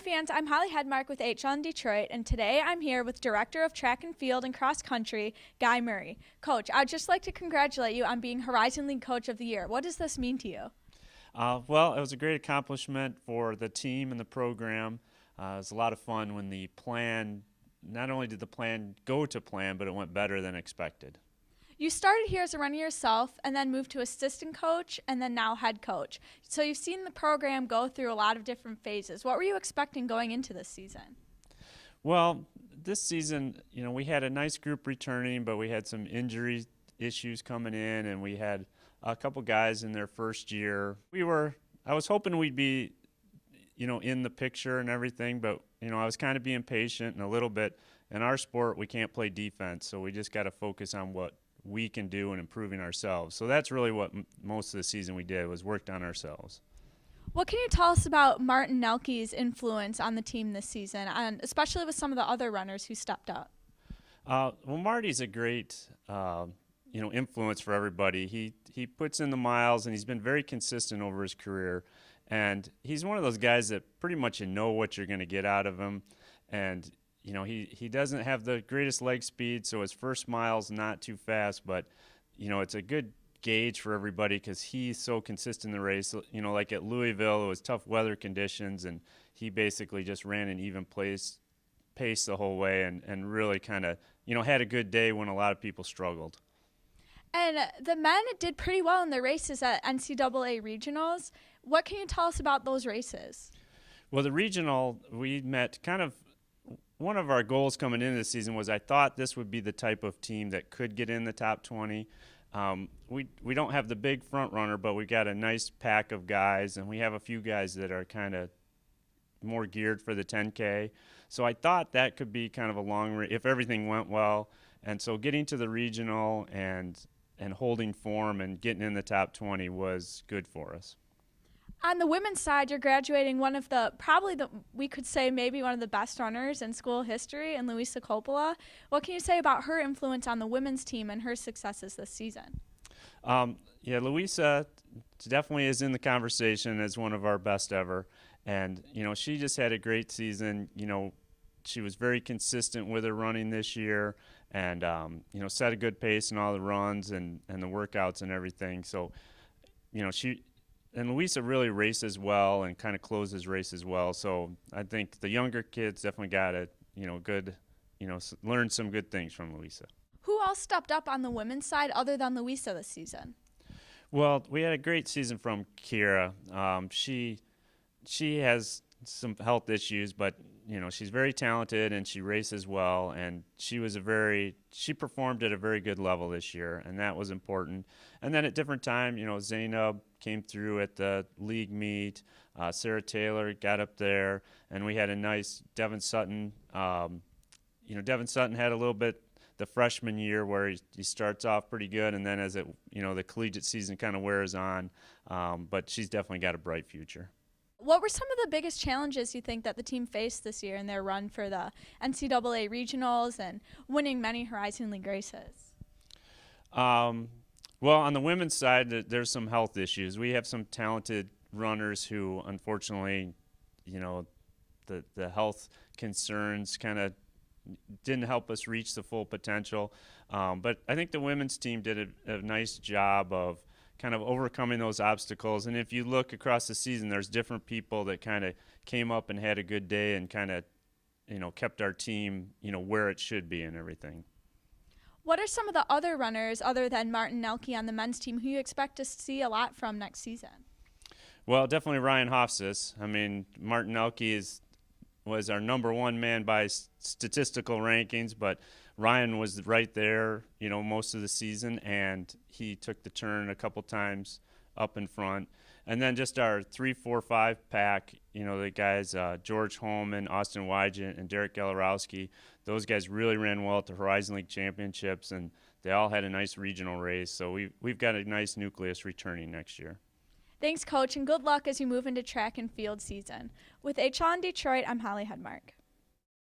fans, I'm Holly Hedemark with HL in Detroit, and today I'm here with Director of Track and Field and Cross Country, Guy Murray. Coach, I'd just like to congratulate you on being Horizon League Coach of the Year. What does this mean to you? Well, it was a great accomplishment for the team and the program. It was a lot of fun when the plan, not only did the plan go to plan, but it went better than expected. You started here as a runner yourself and then moved to assistant coach and then now head coach. So you've seen the program go through a lot of different phases. What were you expecting going into this season? Well, this season, we had a nice group returning, but we had some injury issues coming in, and we had a couple guys in their first year. I was hoping we'd be, in the picture and everything, but, I was kind of being patient and a little bit. In our sport, we can't play defense, so we just got to focus on what we can do and improving ourselves. So that's really what most of the season we did, was worked on ourselves. What can you tell us about Martin Nelke's influence on the team this season, and especially with some of the other runners who stepped up? Well, Marty's a great, influence for everybody. He puts in the miles, and he's been very consistent over his career. And he's one of those guys that pretty much know what you're going to get out of him. And he doesn't have the greatest leg speed, so his first mile's not too fast, but, it's a good gauge for everybody because he's so consistent in the race. Like at Louisville, it was tough weather conditions, and he basically just ran an even pace the whole way and really kind of, had a good day when a lot of people struggled. And the men did pretty well in their races at NCAA regionals. What can you tell us about those races? Well, the regional, we met kind of, one of our goals coming into the season was I thought this would be the type of team that could get in the top 20. We don't have the big front runner, but we got a nice pack of guys, and we have a few guys that are kind of more geared for the 10K. So I thought that could be kind of a long race if everything went well. And so getting to the regional and holding form and getting in the top 20 was good for us. On the women's side, you're graduating we could say maybe one of the best runners in school history, in Louisa Coppola. What can you say about her influence on the women's team and her successes this season? Louisa definitely is in the conversation as one of our best ever. And, she just had a great season. She was very consistent with her running this year and, set a good pace in all the runs and the workouts and everything. So, and Louisa really races well and kind of closes races well. So I think the younger kids definitely got learned some good things from Louisa. Who else stepped up on the women's side other than Louisa this season? Well, we had a great season from Kira. She has some health issues, but she's very talented and she races well, and she performed at a very good level this year, and that was important. And then at different time, Zainab came through at the league meet. Sarah Taylor got up there, and we had a nice Devin Sutton. Devin Sutton had a little bit the freshman year where he starts off pretty good, and then as the collegiate season kind of wears on, but she's definitely got a bright future. What were some of the biggest challenges you think that the team faced this year in their run for the NCAA regionals and winning many Horizon League races? Well, on the women's side, there's some health issues. We have some talented runners who, unfortunately, the health concerns kind of didn't help us reach the full potential. But I think the women's team did a nice job of kind of overcoming those obstacles. And if you look across the season, there's different people that kind of came up and had a good day and kind of, kept our team, where it should be and everything. What are some of the other runners other than Martin Nelke on the men's team who you expect to see a lot from next season? Well, definitely Ryan Hofsis. Martin Nelke was our number one man by statistical rankings, but Ryan was right there, most of the season, and he took the turn a couple times up in front. And then just our 3, 4, 5 pack, the guys, George Holman, Austin Wygant, and Derek Galarowski, those guys really ran well at the Horizon League Championships, and they all had a nice regional race. So we've got a nice nucleus returning next year. Thanks, Coach, and good luck as you move into track and field season. With HL in Detroit, I'm Holly Hedemark.